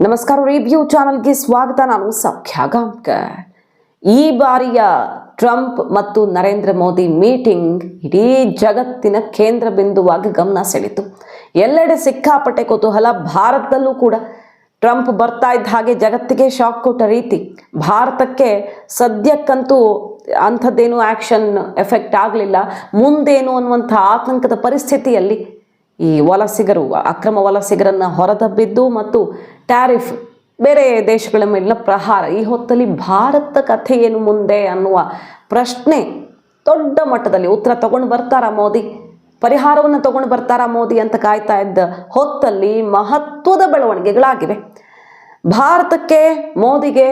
ನಮಸ್ಕಾರ, ರಿವ್ಯೂ ಚಾನಲ್ಗೆ ಸ್ವಾಗತ. ನಾನು ಸೌಖ್ಯ ಗಾಂವ್ಕರ್. ಈ ಬಾರಿಯ ಟ್ರಂಪ್ ಮತ್ತು ನರೇಂದ್ರ ಮೋದಿ ಮೀಟಿಂಗ್ ಇಡೀ ಜಗತ್ತಿನ ಕೇಂದ್ರ ಬಿಂದುವಾಗಿ ಗಮನ ಸೆಳೀತು. ಎಲ್ಲೆಡೆ ಸಿಕ್ಕಾಪಟ್ಟೆ ಕುತೂಹಲ. ಭಾರತದಲ್ಲೂ ಕೂಡ ಟ್ರಂಪ್ ಬರ್ತಾ ಇದ್ದ ಹಾಗೆ ಜಗತ್ತಿಗೆ ಶಾಕ್ ಕೊಟ್ಟ ರೀತಿ. ಭಾರತಕ್ಕೆ ಸದ್ಯಕ್ಕಂತೂ ಅಂಥದ್ದೇನು ಆ್ಯಕ್ಷನ್ ಎಫೆಕ್ಟ್ ಆಗಲಿಲ್ಲ. ಮುಂದೇನು ಅನ್ನುವಂಥ ಆತಂಕದ ಪರಿಸ್ಥಿತಿಯಲ್ಲಿ ಈ ವಲಸಿಗರು, ಅಕ್ರಮ ವಲಸಿಗರನ್ನು ಹೊರದಬ್ಬಿದ್ದು ಮತ್ತು ಟ್ಯಾರಿಫ್, ಬೇರೆ ದೇಶಗಳ ಮೇಲಿನ ಪ್ರಹಾರ, ಈ ಹೊತ್ತಲ್ಲಿ ಭಾರತ ಕಥೆ ಏನು ಮುಂದೆ ಅನ್ನುವ ಪ್ರಶ್ನೆ ದೊಡ್ಡ ಮಟ್ಟದಲ್ಲಿ ಉತ್ತರ ತಗೊಂಡು ಬರ್ತಾರಾ ಮೋದಿ, ಪರಿಹಾರವನ್ನು ತಗೊಂಡು ಬರ್ತಾರಾ ಮೋದಿ ಅಂತ ಕಾಯ್ತಾ ಇದ್ದ ಹೊತ್ತಲ್ಲಿ ಮಹತ್ವದ ಬೆಳವಣಿಗೆಗಳಾಗಿವೆ. ಭಾರತಕ್ಕೆ ಮೋದಿಗೆ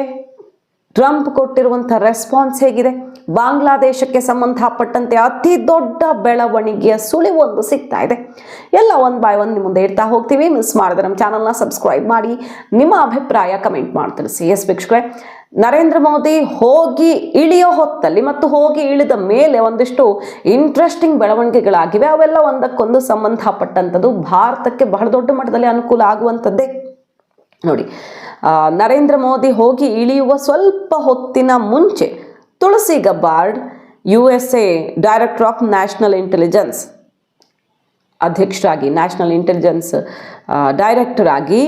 ಟ್ರಂಪ್ ಕೊಟ್ಟಿರುವಂಥ ರೆಸ್ಪಾನ್ಸ್ ಹೇಗಿದೆ? ಬಾಂಗ್ಲಾದೇಶಕ್ಕೆ ಸಂಬಂಧಪಟ್ಟಂತೆ ಅತಿ ದೊಡ್ಡ ಬೆಳವಣಿಗೆಯ ಸುಳಿವೊಂದು ಸಿಗ್ತಾ ಇದೆ. ಎಲ್ಲ ಒನ್ ಬೈ ಒನ್ ನಿಮ್ಮ ಮುಂದೆ ಇಡ್ತಾ ಹೋಗ್ತೀವಿ. ಮಿಸ್ ಮಾಡಿದ್ರೆ ನಮ್ಮ ಚಾನಲ್ನ ಸಬ್ಸ್ಕ್ರೈಬ್ ಮಾಡಿ, ನಿಮ್ಮ ಅಭಿಪ್ರಾಯ ಕಮೆಂಟ್ ಮಾಡಿ ತಿಳಿಸಿ. ಎಸ್ ವೀಕ್ಷಕರೇ, ನರೇಂದ್ರ ಮೋದಿ ಹೋಗಿ ಇಳಿಯೋ ಹೊತ್ತಲ್ಲಿ ಮತ್ತು ಹೋಗಿ ಇಳಿದ ಮೇಲೆ ಒಂದಿಷ್ಟು ಇಂಟ್ರೆಸ್ಟಿಂಗ್ ಬೆಳವಣಿಗೆಗಳಾಗಿವೆ. ಅವೆಲ್ಲ ಒಂದಕ್ಕೊಂದು ಸಂಬಂಧಪಟ್ಟಂಥದ್ದು. ಭಾರತಕ್ಕೆ ಬಹಳ ದೊಡ್ಡ ಮಟ್ಟದಲ್ಲಿ ಅನುಕೂಲ ಆಗುವಂಥದ್ದೇ. ನೋಡಿ, ನರೇಂದ್ರ ಮೋದಿ ಹೋಗಿ ಇಳಿಯುವ ಸ್ವಲ್ಪ ಹೊತ್ತಿನ ಮುಂಚೆ Tulsi Gabbard USA director of national intelligence ಅಧ್ಯಕ್ಷರಾಗಿ, ನ್ಯಾಷನಲ್ ಇಂಟೆಲಿಜೆನ್ಸ್ ಡೈರೆಕ್ಟರ್ ಆಗಿ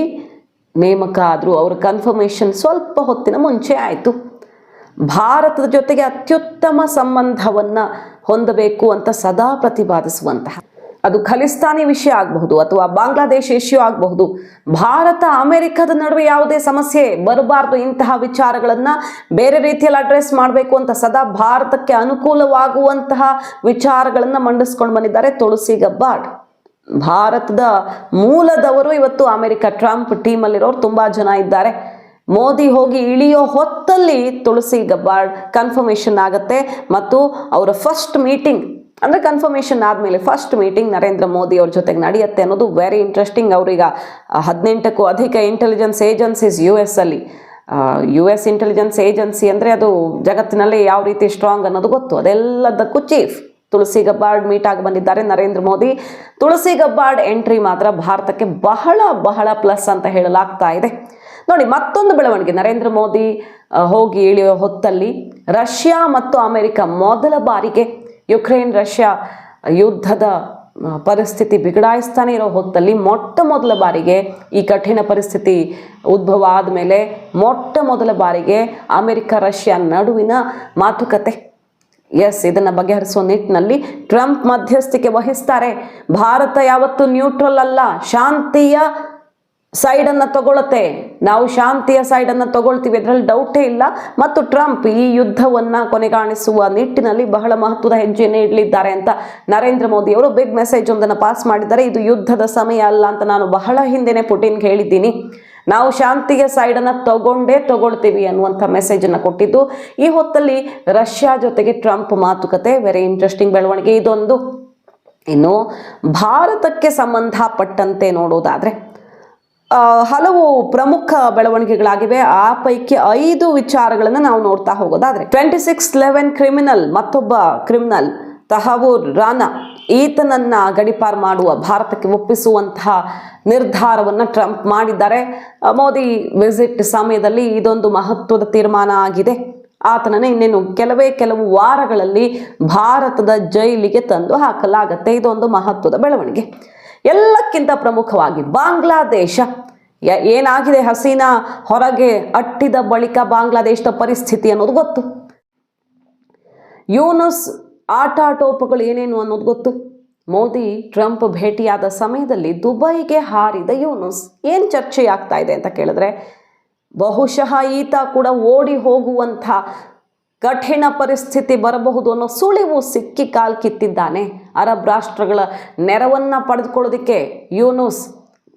ನೇಮಕ ಆದರು. ಅವರ ಕನ್ಫರ್ಮೇಷನ್ ಸ್ವಲ್ಪ ಹೊತ್ತಿನ ಮುಂಚೆ ಆಯಿತು. ಭಾರತದ ಜೊತೆಗೆ ಅತ್ಯುತ್ತಮ ಸಂಬಂಧವನ್ನು ಹೊಂದಬೇಕು ಅಂತ ಸದಾ ಪ್ರತಿಪಾದಿಸುವಂತಹ, ಅದು ಖಲಿಸ್ತಾನಿ ವಿಷಯ ಆಗಬಹುದು ಅಥವಾ ಬಾಂಗ್ಲಾದೇಶ ಇಶ್ಯೂ ಆಗಬಹುದು, ಭಾರತ ಅಮೆರಿಕದ ನಡುವೆ ಯಾವುದೇ ಸಮಸ್ಯೆ ಬರಬಾರ್ದು, ಇಂತಹ ವಿಚಾರಗಳನ್ನು ಬೇರೆ ರೀತಿಯಲ್ಲಿ ಅಡ್ರೆಸ್ ಮಾಡಬೇಕು ಅಂತ ಸದಾ ಭಾರತಕ್ಕೆ ಅನುಕೂಲವಾಗುವಂತಹ ವಿಚಾರಗಳನ್ನು ಮಂಡಿಸ್ಕೊಂಡು ಬಂದಿದ್ದಾರೆ ತುಳಸಿ ಗಬ್ಬಾರ್ಡ್. ಭಾರತದ ಮೂಲದವರು ಇವತ್ತು ಅಮೆರಿಕ ಟ್ರಂಪ್ ಟೀಮಲ್ಲಿರೋರು ತುಂಬ ಜನ ಇದ್ದಾರೆ. ಮೋದಿ ಹೋಗಿ ಇಳಿಯೋ ಹೊತ್ತಲ್ಲಿ ತುಳಸಿ ಗಬ್ಬಾರ್ಡ್ ಕನ್ಫರ್ಮೇಷನ್ ಆಗುತ್ತೆ ಮತ್ತು ಅವರ ಫಸ್ಟ್ ಮೀಟಿಂಗ್, ಅಂದರೆ ಕನ್ಫರ್ಮೇಷನ್ ಆದಮೇಲೆ ಫಸ್ಟ್ ಮೀಟಿಂಗ್ ನರೇಂದ್ರ ಮೋದಿ ಅವ್ರ ಜೊತೆಗೆ ನಡೆಯುತ್ತೆ ಅನ್ನೋದು ವೆರಿ ಇಂಟ್ರೆಸ್ಟಿಂಗ್. ಅವರೀಗ 18ಕ್ಕೂ ಅಧಿಕ intelligence agencies US intelligence agency ಅಂದರೆ ಅದು ಜಗತ್ತಿನಲ್ಲಿ ಯಾವ ರೀತಿ ಸ್ಟ್ರಾಂಗ್ ಅನ್ನೋದು ಗೊತ್ತು. ಅದೆಲ್ಲದಕ್ಕೂ ಚೀಫ್ ತುಳಸಿ ಗಬ್ಬಾರ್ಡ್ ಮೀಟ್ ಆಗಿ ಬಂದಿದ್ದಾರೆ ನರೇಂದ್ರ ಮೋದಿ. ತುಳಸಿ ಗಬ್ಬಾರ್ಡ್ ಎಂಟ್ರಿ ಮಾತ್ರ ಭಾರತಕ್ಕೆ ಬಹಳ ಬಹಳ ಪ್ಲಸ್ ಅಂತ ಹೇಳಲಾಗ್ತಾ ಇದೆ. ನೋಡಿ, ಮತ್ತೊಂದು ಬೆಳವಣಿಗೆ. ನರೇಂದ್ರ ಮೋದಿ ಹೋಗಿ ಇಳಿಯೋ ಹೊತ್ತಲ್ಲಿ ರಷ್ಯಾ ಮತ್ತು ಅಮೆರಿಕ ಮೊದಲ ಬಾರಿಗೆ ಯುಕ್ರೇನ್ ರಷ್ಯಾ ಯುದ್ಧದ ಪರಿಸ್ಥಿತಿ ಬಿಗಡಾಯಿಸ್ತಾನೆ ಇರೋ ಹೊತ್ತಲ್ಲಿ ಮೊಟ್ಟ ಮೊದಲ ಬಾರಿಗೆ ಈ ಕಠಿಣ ಪರಿಸ್ಥಿತಿ ಉದ್ಭವ ಆದಮೇಲೆ ಮೊಟ್ಟ ಮೊದಲ ಬಾರಿಗೆ ಅಮೆರಿಕ ರಷ್ಯಾ ನಡುವಿನ ಮಾತುಕತೆ, ಇದನ್ನು ಬಗೆಹರಿಸುವ ನಿಟ್ಟಿನಲ್ಲಿ ಟ್ರಂಪ್ ಮಧ್ಯಸ್ಥಿಕೆ ವಹಿಸ್ತಾರೆ. ಭಾರತ ಯಾವತ್ತೂ ನ್ಯೂಟ್ರಲ್ ಅಲ್ಲ, ಶಾಂತಿಯ ಸೈಡನ್ನು ತಗೊಳುತ್ತೆ. ನಾವು ಶಾಂತಿಯ ಸೈಡನ್ನು ತಗೊಳ್ತೀವಿ, ಅದರಲ್ಲಿ ಡೌಟೇ ಇಲ್ಲ. ಮತ್ತು ಟ್ರಂಪ್ ಈ ಯುದ್ಧವನ್ನು ಕೊನೆಗಾಣಿಸುವ ನಿಟ್ಟಿನಲ್ಲಿ ಬಹಳ ಮಹತ್ವದ ಹೆಜ್ಜೆಯನ್ನು ಇಡಲಿದ್ದಾರೆ ಅಂತ ನರೇಂದ್ರ ಮೋದಿ ಅವರು ಬಿಗ್ ಮೆಸೇಜ್ ಒಂದನ್ನು ಪಾಸ್ ಮಾಡಿದ್ದಾರೆ. ಇದು ಯುದ್ಧದ ಸಮಯ ಅಲ್ಲ ಅಂತ ನಾನು ಬಹಳ ಹಿಂದೆನೇ ಪುಟಿನ್ಗೆ ಹೇಳಿದ್ದೀನಿ. ನಾವು ಶಾಂತಿಯ ಸೈಡನ್ನು ತಗೊಳ್ತೀವಿ ಅನ್ನುವಂಥ ಮೆಸೇಜನ್ನು ಕೊಟ್ಟಿದ್ದು. ಈ ಹೊತ್ತಲ್ಲಿ ರಷ್ಯಾ ಜೊತೆಗೆ ಟ್ರಂಪ್ ಮಾತುಕತೆ, ವೆರಿ ಇಂಟ್ರೆಸ್ಟಿಂಗ್ ಬೆಳವಣಿಗೆ ಇದೊಂದು. ಇನ್ನು ಭಾರತಕ್ಕೆ ಸಂಬಂಧಪಟ್ಟಂತೆ ನೋಡೋದಾದರೆ ಹಲವು ಪ್ರಮುಖ ಬೆಳವಣಿಗೆಗಳಾಗಿವೆ. ಆ ಪೈಕಿ 5 ವಿಚಾರಗಳನ್ನು ನಾವು ನೋಡ್ತಾ ಹೋಗೋದಾದ್ರೆ, 2611 ಕ್ರಿಮಿನಲ್, ಮತ್ತೊಬ್ಬ ಕ್ರಿಮಿನಲ್ ತಹವೂರ್ ರಾನಾ, ಈತನನ್ನ ಗಡಿಪಾರು ಮಾಡುವ, ಭಾರತಕ್ಕೆ ಒಪ್ಪಿಸುವಂತಹ ನಿರ್ಧಾರವನ್ನು ಟ್ರಂಪ್ ಮಾಡಿದ್ದಾರೆ. ಮೋದಿ ವಿಸಿಟ್ ಸಮಯದಲ್ಲಿ ಇದೊಂದು ಮಹತ್ವದ ತೀರ್ಮಾನ ಆಗಿದೆ. ಆತನನ್ನು ಇನ್ನೇನು ಕೆಲವು ವಾರಗಳಲ್ಲಿ ಭಾರತದ ಜೈಲಿಗೆ ತಂದು ಹಾಕಲಾಗತ್ತೆ. ಇದೊಂದು ಮಹತ್ವದ ಬೆಳವಣಿಗೆ. ಎಲ್ಲಕ್ಕಿಂತ ಪ್ರಮುಖವಾಗಿ ಬಾಂಗ್ಲಾದೇಶ ಏನಾಗಿದೆ, ಹಸೀನಾ ಹೊರಗೆ ಅಟ್ಟಿದ ಬಳಿಕ ಬಾಂಗ್ಲಾದೇಶದ ಪರಿಸ್ಥಿತಿ ಅನ್ನೋದು ಗೊತ್ತು. ಯೂನುಸ್ ಆಟಾಟೋಪಗಳು ಏನೇನು ಅನ್ನೋದು ಗೊತ್ತು. ಮೋದಿ ಟ್ರಂಪ್ ಭೇಟಿಯಾದ ಸಮಯದಲ್ಲಿ ದುಬೈಗೆ ಹಾರಿದ ಯೂನುಸ್. ಏನು ಚರ್ಚೆ ಆಗ್ತಾ ಇದೆ ಅಂತ ಕೇಳಿದ್ರೆ, ಬಹುಶಃ ಈತ ಕೂಡ ಓಡಿ ಹೋಗುವಂಥ ಕಠಿಣ ಪರಿಸ್ಥಿತಿ ಬರಬಹುದು ಅನ್ನೋ ಸುಳಿವು ಸಿಕ್ಕಿ ಕಾಲು ಕಿತ್ತಿದ್ದಾನೆ. ಅರಬ್ ರಾಷ್ಟ್ರಗಳ ನೆರವನ್ನು ಪಡೆದುಕೊಳ್ಳೋದಕ್ಕೆ ಯೂನುಸ್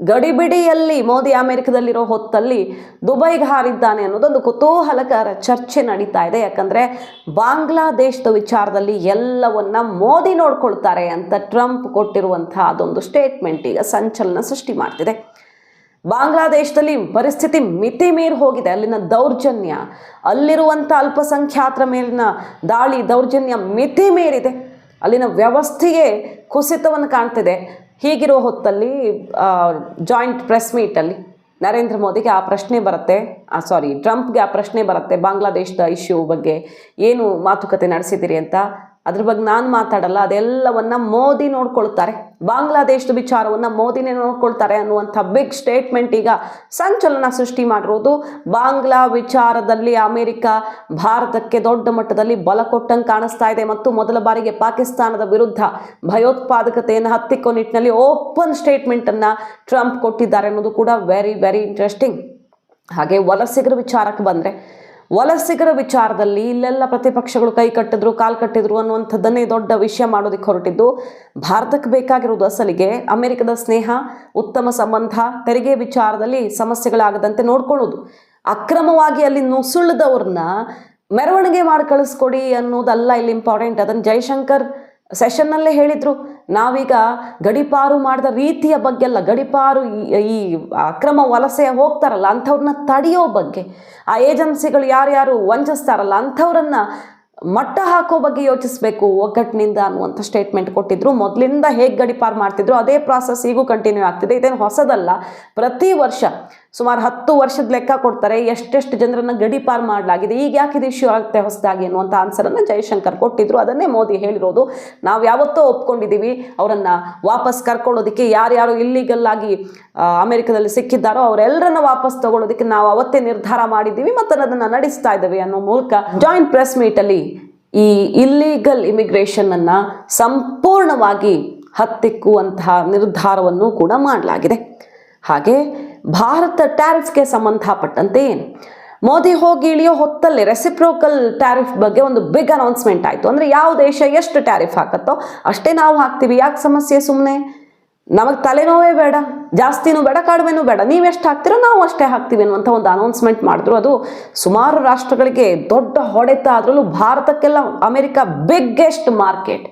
ಗಡಿಬಿಡಿಯಲ್ಲಿ ಮೋದಿ ಅಮೆರಿಕದಲ್ಲಿರೋ ಹೊತ್ತಲ್ಲಿ ದುಬೈಗೆ ಹಾರಿದ್ದಾನೆ ಅನ್ನೋದೊಂದು ಕುತೂಹಲಕರ ಚರ್ಚೆ ನಡೀತಾ ಇದೆ. ಯಾಕಂದರೆ ಬಾಂಗ್ಲಾದೇಶದ ವಿಚಾರದಲ್ಲಿ ಎಲ್ಲವನ್ನ ಮೋದಿ ನೋಡ್ಕೊಳ್ತಾರೆ ಅಂತ ಟ್ರಂಪ್ ಕೊಟ್ಟಿರುವಂಥ ಅದೊಂದು ಸ್ಟೇಟ್ಮೆಂಟ್ ಈಗ ಸಂಚಲನ ಸೃಷ್ಟಿ ಮಾಡ್ತಿದೆ. ಬಾಂಗ್ಲಾದೇಶದಲ್ಲಿ ಪರಿಸ್ಥಿತಿ ಮಿತಿ ಮೀರಿ ಹೋಗಿದೆ. ಅಲ್ಲಿನ ದೌರ್ಜನ್ಯ, ಅಲ್ಲಿರುವಂಥ ಅಲ್ಪಸಂಖ್ಯಾತರ ಮೇಲಿನ ದಾಳಿ, ದೌರ್ಜನ್ಯ ಮಿತಿ ಮೀರಿದೆ. ಅಲ್ಲಿನ ವ್ಯವಸ್ಥೆಯೇ ಕುಸಿತವನ್ನು ಕಾಣ್ತಿದೆ. ಹೀಗಿರೋ ಹೊತ್ತಲ್ಲಿ ಜಾಯಿಂಟ್ ಪ್ರೆಸ್ ಮೀಟಲ್ಲಿ ನರೇಂದ್ರ ಮೋದಿಗೆ ಆ ಪ್ರಶ್ನೆ ಬರುತ್ತೆ, ಟ್ರಂಪ್ಗೆ ಆ ಪ್ರಶ್ನೆ ಬರುತ್ತೆ, ಬಾಂಗ್ಲಾದೇಶದ ಇಶ್ಯೂ ಬಗ್ಗೆ ಏನು ಮಾತುಕತೆ ನಡೆಸಿದ್ದೀರಿ ಅಂತ. ಅದ್ರ ಬಗ್ಗೆ ನಾನು ಮಾತಾಡಲ್ಲ, ಅದೆಲ್ಲವನ್ನ ಮೋದಿ ನೋಡ್ಕೊಳ್ತಾರೆ, ಬಾಂಗ್ಲಾದೇಶದ ವಿಚಾರವನ್ನು ಮೋದಿನೇ ನೋಡ್ಕೊಳ್ತಾರೆ ಅನ್ನುವಂಥ ಬಿಗ್ ಸ್ಟೇಟ್ಮೆಂಟ್ ಈಗ ಸಂಚಲನ ಸೃಷ್ಟಿ ಮಾಡಿರೋದು. ಬಾಂಗ್ಲಾ ವಿಚಾರದಲ್ಲಿ ಅಮೆರಿಕ ಭಾರತಕ್ಕೆ ದೊಡ್ಡ ಮಟ್ಟದಲ್ಲಿ ಬಲ ಕೊಟ್ಟಂಗೆ ಕಾಣಿಸ್ತಾ ಇದೆ ಮತ್ತು ಮೊದಲ ಬಾರಿಗೆ ಪಾಕಿಸ್ತಾನದ ವಿರುದ್ಧ ಭಯೋತ್ಪಾದಕತೆಯನ್ನು ಹತ್ತಿಕ್ಕೋ ನಿಟ್ಟಿನಲ್ಲಿ ಓಪನ್ ಸ್ಟೇಟ್ಮೆಂಟನ್ನು ಟ್ರಂಪ್ ಕೊಟ್ಟಿದ್ದಾರೆ ಅನ್ನೋದು ಕೂಡ ವೆರಿ ವೆರಿ ಇಂಟ್ರೆಸ್ಟಿಂಗ್. ಹಾಗೆ ವಲಸಿಗರ ವಿಚಾರಕ್ಕೆ ಬಂದರೆ, ವಲಸಿಗರ ವಿಚಾರದಲ್ಲಿ ಇಲ್ಲೆಲ್ಲ ಪ್ರತಿಪಕ್ಷಗಳು ಕೈ ಕಟ್ಟಿದ್ರು ಕಾಲು ಕಟ್ಟಿದ್ರು ಅನ್ನುವಂಥದ್ದನ್ನೇ ದೊಡ್ಡ ವಿಷಯ ಮಾಡೋದಕ್ಕೆ ಹೊರಟಿದ್ದು. ಭಾರತಕ್ಕೆ ಬೇಕಾಗಿರೋದು ಅಸಲಿಗೆ ಅಮೆರಿಕದ ಸ್ನೇಹ, ಉತ್ತಮ ಸಂಬಂಧ, ತೆರಿಗೆ ವಿಚಾರದಲ್ಲಿ ಸಮಸ್ಯೆಗಳಾಗದಂತೆ ನೋಡ್ಕೊಳ್ಳೋದು. ಅಕ್ರಮವಾಗಿ ಅಲ್ಲಿ ನುಸುಳಿದವ್ರನ್ನ ಮೆರವಣಿಗೆ ಮಾಡಿ ಕಳಿಸ್ಕೊಡಿ ಅನ್ನೋದಲ್ಲ ಇಲ್ಲಿ ಇಂಪಾರ್ಟೆಂಟ್. ಅದನ್ನು ಜೈಶಂಕರ್ ಸೆಷನ್ನಲ್ಲೇ ಹೇಳಿದರು. ನಾವೀಗ ಗಡಿಪಾರು ಮಾಡಿದ ರೀತಿಯ ಬಗ್ಗೆ ಅಲ್ಲ, ಗಡಿಪಾರು ಈ ಅಕ್ರಮ ವಲಸೆ ಹೋಗ್ತಾರಲ್ಲ ಅಂಥವ್ರನ್ನ ತಡೆಯೋ ಬಗ್ಗೆ, ಆ ಏಜೆನ್ಸಿಗಳು ಯಾರ್ಯಾರು ವಂಚಿಸ್ತಾರಲ್ಲ ಅಂಥವ್ರನ್ನ ಮಟ್ಟ ಹಾಕೋ ಬಗ್ಗೆ ಯೋಚಿಸಬೇಕು ಒಗ್ಗಟ್ಟಿನಿಂದ ಅನ್ನುವಂಥ ಸ್ಟೇಟ್ಮೆಂಟ್ ಕೊಟ್ಟಿದ್ರು. ಮೊದಲಿಂದ ಹೇಗೆ ಗಡಿಪಾರು ಮಾಡ್ತಿದ್ರು ಅದೇ ಪ್ರಾಸೆಸ್ ಈಗೂ ಕಂಟಿನ್ಯೂ ಆಗ್ತಿದೆ. ಇದೇನು ಹೊಸದಲ್ಲ. ಪ್ರತಿ ವರ್ಷ ಸುಮಾರು 10 ವರ್ಷದ ಲೆಕ್ಕ ಕೊಡ್ತಾರೆ, ಎಷ್ಟೆಷ್ಟು ಜನರನ್ನು ಗಡಿಪಾರು ಮಾಡಲಾಗಿದೆ, ಈಗ ಯಾಕೆ ಇದು ಇಶ್ಯೂ ಆಗುತ್ತೆ ಹೊಸದಾಗಿ ಅನ್ನುವಂಥ ಆನ್ಸರನ್ನು ಜೈಶಂಕರ್ ಕೊಟ್ಟಿದ್ರು. ಅದನ್ನೇ ಮೋದಿ ಹೇಳಿರೋದು. ನಾವು ಯಾವತ್ತೋ ಒಪ್ಕೊಂಡಿದ್ದೀವಿ ಅವರನ್ನು ವಾಪಸ್ ಕರ್ಕೊಳ್ಳೋದಕ್ಕೆ, ಯಾರ್ಯಾರು ಇಲ್ಲಿಗಲ್ ಆಗಿ ಅಮೆರಿಕದಲ್ಲಿ ಸಿಕ್ಕಿದ್ದಾರೋ ಅವರೆಲ್ಲರನ್ನ ವಾಪಸ್ ತಗೊಳ್ಳೋದಕ್ಕೆ ನಾವು ಅವತ್ತೇ ನಿರ್ಧಾರ ಮಾಡಿದ್ದೀವಿ ಮತ್ತು ಅದನ್ನು ನಡೆಸ್ತಾ ಇದ್ದೇವೆ ಅನ್ನೋ ಮೂಲಕ ಜಾಯಿಂಟ್ ಪ್ರೆಸ್ ಮೀಟಲ್ಲಿ ಈ ಇಲ್ಲೀಗಲ್ ಇಮಿಗ್ರೇಷನನ್ನು ಸಂಪೂರ್ಣವಾಗಿ ಹತ್ತಿಕ್ಕುವಂತಹ ನಿರ್ಧಾರವನ್ನು ಕೂಡ ಮಾಡಲಾಗಿದೆ. ಹಾಗೆ ಭಾರತ ಟ್ಯಾರಿಫ್ಗೆ ಸಂಬಂಧಪಟ್ಟಂತೆ ಏನು ಮೋದಿ ಹೋಗಿ ಇಳಿಯೋ ಹೊತ್ತಲ್ಲಿ ರೆಸಿಪ್ರೋಕಲ್ ಟ್ಯಾರಿಫ್ ಬಗ್ಗೆ ಒಂದು ಬಿಗ್ ಅನೌನ್ಸ್ಮೆಂಟ್ ಆಯಿತು. ಅಂದರೆ ಯಾವ ದೇಶ ಎಷ್ಟು ಟ್ಯಾರಿಫ್ ಹಾಕತ್ತೋ ಅಷ್ಟೇ ನಾವು ಹಾಕ್ತೀವಿ. ಯಾಕೆ ಸಮಸ್ಯೆ? ಸುಮ್ಮನೆ ನಮಗೆ ತಲೆನೋವೇ ಬೇಡ, ಜಾಸ್ತಿನೂ ಬೇಡ, ಕಡಿಮೆನೂ ಬೇಡ, ನೀವೆಷ್ಟು ಹಾಕ್ತಿರೋ ನಾವು ಅಷ್ಟೇ ಹಾಕ್ತೀವಿ ಅನ್ನುವಂಥ ಒಂದು ಅನೌನ್ಸ್ಮೆಂಟ್ ಮಾಡಿದ್ರು. ಅದು ಸುಮಾರು ರಾಷ್ಟ್ರಗಳಿಗೆ ದೊಡ್ಡ ಹೊಡೆತ. ಅದರಲ್ಲೂ ಭಾರತಕ್ಕೆಲ್ಲ ಅಮೆರಿಕ ಬಿಗ್ಗೆಸ್ಟ್ ಮಾರ್ಕೆಟ್,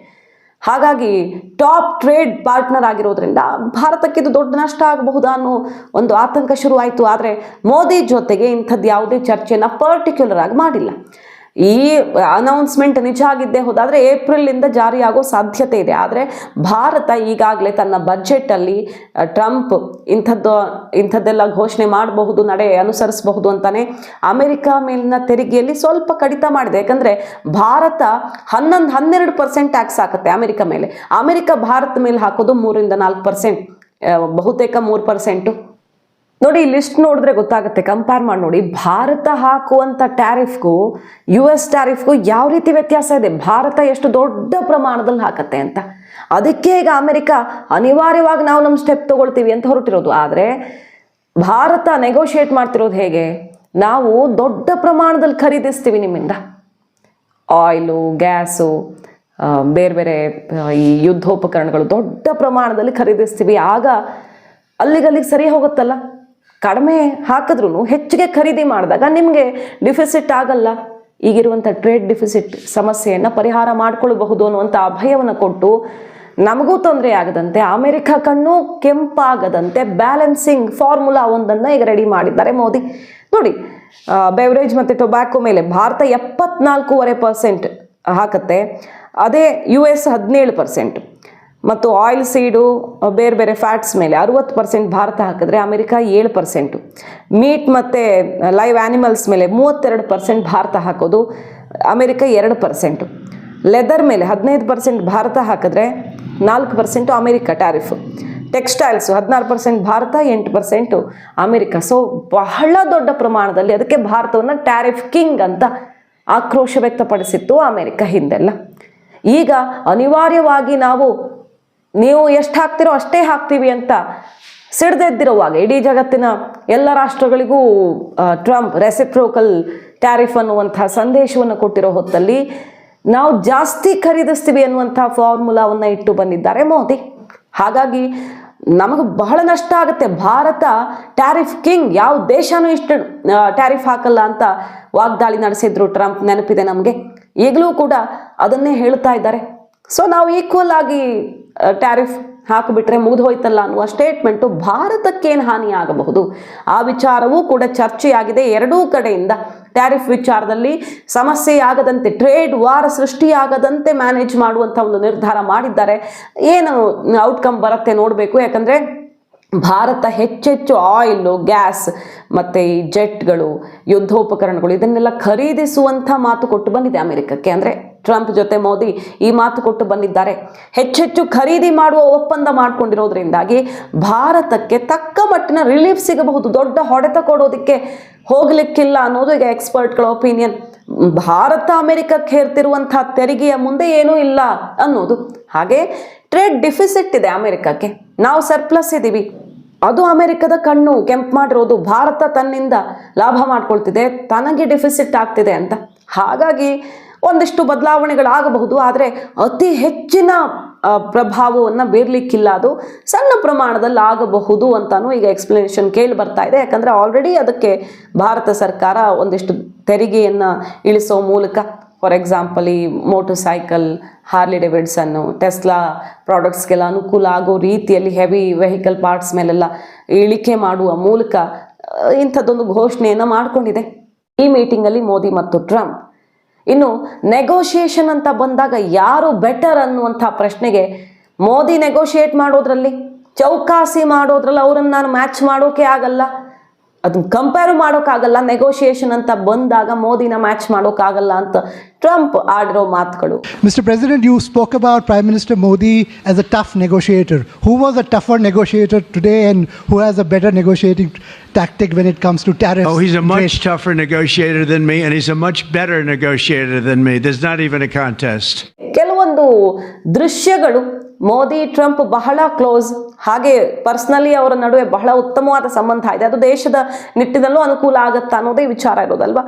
ಹಾಗಾಗಿ ಟಾಪ್ ಟ್ರೇಡ್ ಪಾರ್ಟ್ನರ್ ಆಗಿರೋದ್ರಿಂದ ಭಾರತಕ್ಕೆ ಇದು ದೊಡ್ಡ ನಷ್ಟ ಆಗಬಹುದಾ ಅನ್ನೋ ಒಂದು ಆತಂಕ ಶುರುವಾಯಿತು. ಆದರೆ ಮೋದಿ ಜೊತೆಗೆ ಇಂಥದ್ದು ಯಾವುದೇ ಚರ್ಚೆನ ಪರ್ಟಿಕ್ಯುಲರ್ ಆಗಿ ಮಾಡಿಲ್ಲ. ಈ ಅನೌನ್ಸ್ಮೆಂಟ್ ನಿಜ ಆಗಿದ್ದೇ ಹೋದಾದರೆ ಏಪ್ರಿಲಿಂದ ಜಾರಿಯಾಗೋ ಸಾಧ್ಯತೆ ಇದೆ. ಆದರೆ ಭಾರತ ಈಗಾಗಲೇ ತನ್ನ ಬಜೆಟಲ್ಲಿ ಟ್ರಂಪ್ ಇಂಥದ್ದೆಲ್ಲ ಘೋಷಣೆ ಮಾಡಬಹುದು, ಅನುಸರಿಸಬಹುದು ಅಂತಾನೆ ಅಮೆರಿಕ ಮೇಲಿನ ತೆರಿಗೆಯಲ್ಲಿ ಸ್ವಲ್ಪ ಕಡಿತ ಮಾಡಿದೆ. ಯಾಕಂದರೆ ಭಾರತ 12% ಟ್ಯಾಕ್ಸ್ ಹಾಕುತ್ತೆ ಅಮೆರಿಕ ಮೇಲೆ. ಅಮೆರಿಕ ಭಾರತ ಮೇಲೆ ಹಾಕೋದು 3-4%, ಬಹುತೇಕ 3%. ನೋಡಿ, ಈ ಲಿಸ್ಟ್ ನೋಡಿದ್ರೆ ಗೊತ್ತಾಗುತ್ತೆ, ಕಂಪೇರ್ ಮಾಡಿ ನೋಡಿ. ಭಾರತ ಹಾಕುವಂಥ ಟ್ಯಾರಿಫ್ಗೂ US ಟ್ಯಾರಿಫ್ಗೂ ಯಾವ ರೀತಿ ವ್ಯತ್ಯಾಸ ಇದೆ, ಭಾರತ ಎಷ್ಟು ದೊಡ್ಡ ಪ್ರಮಾಣದಲ್ಲಿ ಹಾಕತ್ತೆ ಅಂತ. ಅದಕ್ಕೆ ಈಗ ಅಮೆರಿಕ ಅನಿವಾರ್ಯವಾಗಿ ನಾವು ನಮ್ಮ ಸ್ಟೆಪ್ ತಗೊಳ್ತೀವಿ ಅಂತ ಹೊರಟಿರೋದು. ಆದರೆ ಭಾರತ ನೆಗೋಷಿಯೇಟ್ ಮಾಡ್ತಿರೋದು ಹೇಗೆ? ನಾವು ದೊಡ್ಡ ಪ್ರಮಾಣದಲ್ಲಿ ಖರೀದಿಸ್ತೀವಿ ನಿಮ್ಮಿಂದ, ಆಯಿಲು, ಗ್ಯಾಸು, ಬೇರೆ ಬೇರೆ ಈ ಯುದ್ಧೋಪಕರಣಗಳು ದೊಡ್ಡ ಪ್ರಮಾಣದಲ್ಲಿ ಖರೀದಿಸ್ತೀವಿ. ಆಗ ಅಲ್ಲಿಗೆ ಸರಿ ಹೋಗುತ್ತಲ್ಲ. ಕಡಿಮೆ ಹಾಕಿದ್ರೂ ಹೆಚ್ಚಿಗೆ ಖರೀದಿ ಮಾಡಿದಾಗ ನಿಮಗೆ ಡಿಫಿಸಿಟ್ ಆಗಲ್ಲ. ಈಗಿರುವಂಥ ಟ್ರೇಡ್ ಡಿಫಿಸಿಟ್ ಸಮಸ್ಯೆಯನ್ನು ಪರಿಹಾರ ಮಾಡಿಕೊಳ್ಳಬಹುದು ಅನ್ನುವಂಥ ಅಭಯವನ್ನು ಕೊಟ್ಟು ನಮಗೂ ತೊಂದರೆ ಆಗದಂತೆ, ಅಮೆರಿಕ ಕಣ್ಣು ಕೆಂಪಾಗದಂತೆ ಬ್ಯಾಲೆನ್ಸಿಂಗ್ ಫಾರ್ಮುಲಾ ಒಂದನ್ನು ಈಗ ರೆಡಿ ಮಾಡಿದ್ದಾರೆ ಮೋದಿ. ನೋಡಿ, ಬೆವರೇಜ್ ಮತ್ತು ಟೊಬ್ಯಾಕೊ ಮೇಲೆ ಭಾರತ 74.5% ಹಾಕತ್ತೆ, ಅದೇ US 17%. ಮತ್ತು ಆಯಿಲ್ ಸೀಡು, ಬೇರೆ ಬೇರೆ ಫ್ಯಾಟ್ಸ್ ಮೇಲೆ 60% ಭಾರತ ಹಾಕಿದ್ರೆ ಅಮೆರಿಕ 7%. ಮೀಟ್ ಮತ್ತು ಲೈವ್ ಆ್ಯನಿಮಲ್ಸ್ ಮೇಲೆ 32% ಭಾರತ ಹಾಕೋದು, ಅಮೆರಿಕ 2%. ಲೆದರ್ ಮೇಲೆ 15% ಭಾರತ ಹಾಕಿದ್ರೆ 4% America tariff. Textiles 16% Bharat, 8% America. So ಬಹಳ ದೊಡ್ಡ ಪ್ರಮಾಣದಲ್ಲಿ, ಅದಕ್ಕೆ ಭಾರತವನ್ನು ಟ್ಯಾರಿಫ್ ಕಿಂಗ್ ಅಂತ ಆಕ್ರೋಶ ವ್ಯಕ್ತಪಡಿಸಿತ್ತು ಅಮೆರಿಕ ಹಿಂದೆಲ್ಲ. ಈಗ ಅನಿವಾರ್ಯವಾಗಿ ನೀವು ಎಷ್ಟು ಹಾಕ್ತಿರೋ ಅಷ್ಟೇ ಹಾಕ್ತೀವಿ ಅಂತ ಸಿಡ್ದೆದ್ದಿರುವಾಗ ಇಡೀ ಜಗತ್ತಿನ ಎಲ್ಲ ರಾಷ್ಟ್ರಗಳಿಗೂ ಟ್ರಂಪ್ ರೆಸಿಪ್ರೋಕಲ್ ಟ್ಯಾರಿಫ್ ಅನ್ನುವಂಥ ಸಂದೇಶವನ್ನು ಕೊಟ್ಟಿರೋ ಹೊತ್ತಲ್ಲಿ ನಾವು ಜಾಸ್ತಿ ಖರೀದಿಸ್ತೀವಿ ಅನ್ನುವಂಥ ಫಾರ್ಮುಲಾವನ್ನು ಇಟ್ಟು ಬಂದಿದ್ದಾರೆ ಮೋದಿ. ಹಾಗಾಗಿ ನಮಗೆ ಬಹಳ ನಷ್ಟ ಆಗುತ್ತೆ. ಭಾರತ ಟ್ಯಾರಿಫ್ ಕಿಂಗ್, ಯಾವ ದೇಶನೂ ಇಷ್ಟು ಟ್ಯಾರಿಫ್ ಹಾಕಲ್ಲ ಅಂತ ವಾಗ್ದಾಳಿ ನಡೆಸಿದ್ರು ಟ್ರಂಪ್, ನೆನಪಿದೆ ನಮಗೆ. ಈಗಲೂ ಕೂಡ ಅದನ್ನೇ ಹೇಳ್ತಾ ಇದ್ದಾರೆ. ಸೊ ನಾವು ಈಕ್ವಲ್ ಆಗಿ ಟ್ಯಾರಿಫ್ ಹಾಕಿಬಿಟ್ರೆ ಮುಗಿದು ಹೋಯ್ತಲ್ಲ ಅನ್ನುವ ಸ್ಟೇಟ್ಮೆಂಟು ಭಾರತಕ್ಕೇನು ಹಾನಿ ಆಗಬಹುದು, ಆ ವಿಚಾರವೂ ಕೂಡ ಚರ್ಚೆಯಾಗಿದೆ. ಎರಡೂ ಕಡೆಯಿಂದ ಟ್ಯಾರಿಫ್ ವಿಚಾರದಲ್ಲಿ ಸಮಸ್ಯೆಯಾಗದಂತೆ, ಟ್ರೇಡ್ ವಾರ್ ಸೃಷ್ಟಿಯಾಗದಂತೆ ಮ್ಯಾನೇಜ್ ಮಾಡುವಂಥ ಒಂದು ನಿರ್ಧಾರ ಮಾಡಿದ್ದಾರೆ. ಏನು ಔಟ್ಕಮ್ ಬರುತ್ತೆ ನೋಡಬೇಕು. ಯಾಕಂದರೆ ಭಾರತ ಹೆಚ್ಚೆಚ್ಚು ಆಯಿಲು, ಗ್ಯಾಸ್ ಮತ್ತು ಈ ಜೆಟ್ಗಳು, ಯುದ್ಧೋಪಕರಣಗಳು ಇದನ್ನೆಲ್ಲ ಖರೀದಿಸುವಂಥ ಮಾತು ಕೊಟ್ಟು ಬಂದಿದೆ ಅಮೆರಿಕಕ್ಕೆ. ಅಂದರೆ ಟ್ರಂಪ್ ಜೊತೆ ಮೋದಿ ಈ ಮಾತು ಕೊಟ್ಟು ಬಂದಿದ್ದಾರೆ. ಹೆಚ್ಚೆಚ್ಚು ಖರೀದಿ ಮಾಡುವ ಒಪ್ಪಂದ ಮಾಡಿಕೊಂಡಿರೋದ್ರಿಂದಾಗಿ ಭಾರತಕ್ಕೆ ತಕ್ಕ ಮಟ್ಟಿನ ರಿಲೀಫ್ ಸಿಗಬಹುದು. ದೊಡ್ಡ ಹೊಡೆತ ಕೊಡೋದಕ್ಕೆ ಹೋಗಲಿಕ್ಕಿಲ್ಲ ಅನ್ನೋದು ಈಗ ಎಕ್ಸ್ಪರ್ಟ್ಗಳ ಒಪಿನಿಯನ್. ಭಾರತ ಅಮೆರಿಕಕ್ಕೆ ಹೇರ್ತಿರುವಂಥ ತೆರಿಗೆಯ ಮುಂದೆ ಏನೂ ಇಲ್ಲ ಅನ್ನೋದು. ಹಾಗೆ ಟ್ರೇಡ್ ಡಿಫಿಸಿಟ್ ಇದೆ ಅಮೆರಿಕಕ್ಕೆ, ನಾವು ಸರ್ಪ್ಲಸ್ ಇದ್ದೀವಿ. ಅದು ಅಮೆರಿಕದ ಕಣ್ಣು ಕೆಂಪು ಮಾಡಿರೋದು. ಭಾರತ ತನ್ನಿಂದ ಲಾಭ ಮಾಡ್ಕೊಳ್ತಿದೆ, ತನಗೆ ಡಿಫಿಸಿಟ್ ಆಗ್ತಿದೆ ಅಂತ. ಹಾಗಾಗಿ ಒಂದಿಷ್ಟು ಬದಲಾವಣೆಗಳಾಗಬಹುದು, ಆದರೆ ಅತಿ ಹೆಚ್ಚಿನ ಪ್ರಭಾವವನ್ನು ಬೀರ್ಲಿಕ್ಕಿಲ್ಲ. ಅದು ಸಣ್ಣ ಪ್ರಮಾಣದಲ್ಲಿ ಆಗಬಹುದು ಅಂತಾನು ಈಗ ಎಕ್ಸ್ಪ್ಲನೇಷನ್ ಕೇಳಿ ಬರ್ತಾ ಇದೆ. ಯಾಕಂದರೆ ಆಲ್ರೆಡಿ ಅದಕ್ಕೆ ಭಾರತ ಸರ್ಕಾರ ಒಂದಿಷ್ಟು ತೆರಿಗೆಯನ್ನು ಇಳಿಸೋ ಮೂಲಕ, ಫಾರ್ ಎಕ್ಸಾಂಪಲ್ ಈ ಮೋಟರ್ ಸೈಕಲ್, ಹಾರ್ಲಿ ಡೇವಿಡ್ಸನ್ನು, ಟೆಸ್ಲಾ ಪ್ರಾಡಕ್ಟ್ಸ್ಗೆಲ್ಲ ಅನುಕೂಲ ಆಗೋ ರೀತಿಯಲ್ಲಿ ಹೆವಿ ವೆಹಿಕಲ್ ಪಾರ್ಟ್ಸ್ ಮೇಲೆಲ್ಲ ಇಳಿಕೆ ಮಾಡುವ ಮೂಲಕ ಇಂಥದ್ದೊಂದು ಘೋಷಣೆಯನ್ನು ಮಾಡಿಕೊಂಡಿದೆ ಈ ಮೀಟಿಂಗಲ್ಲಿ ಮೋದಿ ಮತ್ತು ಟ್ರಂಪ್. ಇನ್ನು ನೆಗೋಷಿಯೇಷನ್ ಅಂತ ಬಂದಾಗ ಯಾರು ಬೆಟರ್ ಅನ್ನುವಂಥ ಪ್ರಶ್ನೆಗೆ, ಮೋದಿ ನೆಗೋಷಿಯೇಟ್ ಮಾಡೋದ್ರಲ್ಲಿ, ಚೌಕಾಸಿ ಮಾಡೋದ್ರಲ್ಲಿ ಅವರನ್ನು ನಾನು ಮ್ಯಾಚ್ ಮಾಡೋಕೆ ಆಗಲ್ಲ, ಅದನ್ನ ಕಂಪೇರ್ ಮಾಡೋಕ್ಕಾಗಲ್ಲ. ನೆಗೋಷಿಯೇಷನ್ ಅಂತ ಬಂದಾಗ ಮೋದಿನ ಮ್ಯಾಚ್ ಮಾಡೋಕ್ಕಾಗಲ್ಲ ಅಂತ ಟ್ರಂಪ್ ಆಡಿರೋ ಮಾತುಗಳು. Mr. President, you spoke about Prime Minister Modi as a tough negotiator. Who was a tougher negotiator today and who has a better negotiating tactic when it comes to tariffs? Oh, he's a much tougher negotiator than me, and he's a much better negotiator than me. There's not even a contest. ಕೆಲವೊಂದು ದೃಶ್ಯಗಳು Modi Trump ಬಹಳ close, ಹಾಗೆ personally ಅವರ ನಡುವೆ ಬಹಳ ಉತ್ತಮವಾದ ಸಂಬಂಧ ಇದೆ. ಅದು ದೇಶದ ನಿಟ್ಟಿನಲ್ಲೂ ಅನುಕೂಲ ಆಗುತ್ತಾ ಅನ್ನೋದೇ ವಿಚಾರ ಇರೋದಲ್ವಾ.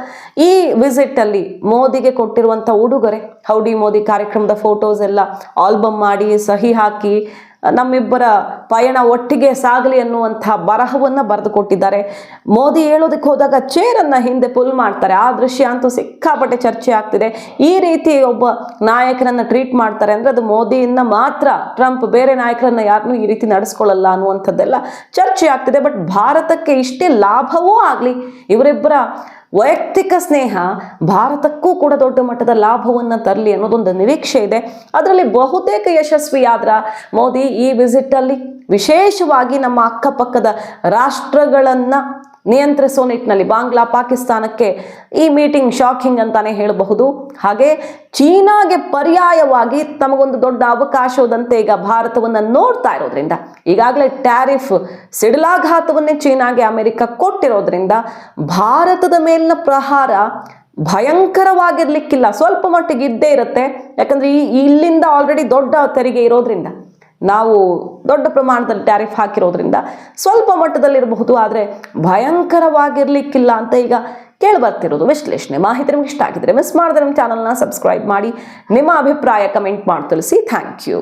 ಈ ವಿಸಿಟ್ ಅಲ್ಲಿ ಮೋದಿಗೆ ಕೊಟ್ಟಿರುವಂಥ ಉಡುಗೊರೆ, ಹೌಡಿ ಮೋದಿ ಕಾರ್ಯಕ್ರಮದ ಫೋಟೋಸ್ ಎಲ್ಲ ಆಲ್ಬಮ್ ಮಾಡಿ ಸಹಿ ಹಾಕಿ ನಮ್ಮಿಬ್ಬರ ಪಯಣ ಒಟ್ಟಿಗೆ ಸಾಗಲಿ ಅನ್ನುವಂಥ ಬರಹವನ್ನು ಬರೆದು ಕೊಟ್ಟಿದ್ದಾರೆ. ಮೋದಿ ಹೇಳೋದಕ್ಕೆ ಹೋದಾಗ ಚೇರನ್ನು ಹಿಂದೆ ಪುಲ್ ಮಾಡ್ತಾರೆ. ಆ ದೃಶ್ಯ ಅಂತೂ ಸಿಕ್ಕಾಪಟ್ಟೆ ಚರ್ಚೆ ಆಗ್ತಿದೆ. ಈ ರೀತಿ ಒಬ್ಬ ನಾಯಕನನ್ನು ಟ್ರೀಟ್ ಮಾಡ್ತಾರೆ ಅಂದರೆ ಅದು ಮೋದಿಯಿಂದ ಮಾತ್ರ, ಟ್ರಂಪ್ ಬೇರೆ ನಾಯಕರನ್ನು ಯಾರನ್ನೂ ಈ ರೀತಿ ನಡೆಸ್ಕೊಳ್ಳಲ್ಲ ಅನ್ನುವಂಥದ್ದೆಲ್ಲ ಚರ್ಚೆ ಆಗ್ತಿದೆ. ಬಟ್ ಭಾರತಕ್ಕೆ ಇಷ್ಟೇ ಲಾಭವೂ ಆಗಲಿ, ಇವರಿಬ್ಬರ ವೈಯಕ್ತಿಕ ಸ್ನೇಹ ಭಾರತಕ್ಕೂ ಕೂಡ ದೊಡ್ಡ ಮಟ್ಟದ ಲಾಭವನ್ನು ತರಲಿ ಅನ್ನೋದೊಂದು ನಿರೀಕ್ಷೆ ಇದೆ. ಅದರಲ್ಲಿ ಬಹುತೇಕ ಯಶಸ್ವಿಯಾದ್ರ ಮೋದಿ ಈ ವಿಸಿಟಲ್ಲಿ ವಿಶೇಷವಾಗಿ ನಮ್ಮ ಅಕ್ಕಪಕ್ಕದ ರಾಷ್ಟ್ರಗಳನ್ನು ನಿಯಂತ್ರಿಸೋ ನಿಟ್ಟಿನಲ್ಲಿ ಬಾಂಗ್ಲಾ, ಪಾಕಿಸ್ತಾನಕ್ಕೆ ಈ ಮೀಟಿಂಗ್ ಶಾಕಿಂಗ್ ಅಂತಾನೆ ಹೇಳಬಹುದು. ಹಾಗೆ ಚೀನಾಗೆ ಪರ್ಯಾಯವಾಗಿ ತಮಗೊಂದು ದೊಡ್ಡ ಅವಕಾಶದಂತೆ ಈಗ ಭಾರತವನ್ನು ನೋಡ್ತಾ ಇರೋದ್ರಿಂದ, ಈಗಾಗಲೇ ಟ್ಯಾರಿಫ್ ಸಿಡಿಲಾಘಾತವನ್ನೇ ಚೀನಾಗೆ ಅಮೆರಿಕ ಕೊಟ್ಟಿರೋದ್ರಿಂದ ಭಾರತದ ಮೇಲಿನ ಪ್ರಹಾರ ಭಯಂಕರವಾಗಿರ್ಲಿಕ್ಕಿಲ್ಲ, ಸ್ವಲ್ಪ ಮಟ್ಟಿಗೆ ಇದ್ದೇ ಇರುತ್ತೆ. ಯಾಕಂದ್ರೆ ಇಲ್ಲಿಂದ ಆಲ್ರೆಡಿ ದೊಡ್ಡ ತೆರಿಗೆ ಇರೋದ್ರಿಂದ, ನಾವು ದೊಡ್ಡ ಪ್ರಮಾಣದಲ್ಲಿ ಟ್ಯಾರಿಫ್ ಹಾಕಿರೋದ್ರಿಂದ ಸ್ವಲ್ಪ ಮಟ್ಟದಲ್ಲಿರಬಹುದು, ಆದರೆ ಭಯಂಕರವಾಗಿರ್ಲಿಕ್ಕಿಲ್ಲ ಅಂತ ಈಗ ಕೇಳಿಬರ್ತಿರೋದು ವಿಶ್ಲೇಷಣೆ. ಮಾಹಿತಿ ನಿಮ್ಗೆ ಇಷ್ಟ ಆಗಿದ್ರೆ ಮಿಸ್ ಮಾಡಿದ್ರೆ ನಮ್ಮ ಚಾನಲ್ನ ಸಬ್ಸ್ಕ್ರೈಬ್ ಮಾಡಿ, ನಿಮ್ಮ ಅಭಿಪ್ರಾಯ ಕಮೆಂಟ್ ಮಾಡಿ ತಿಳಿಸಿ. Thank you.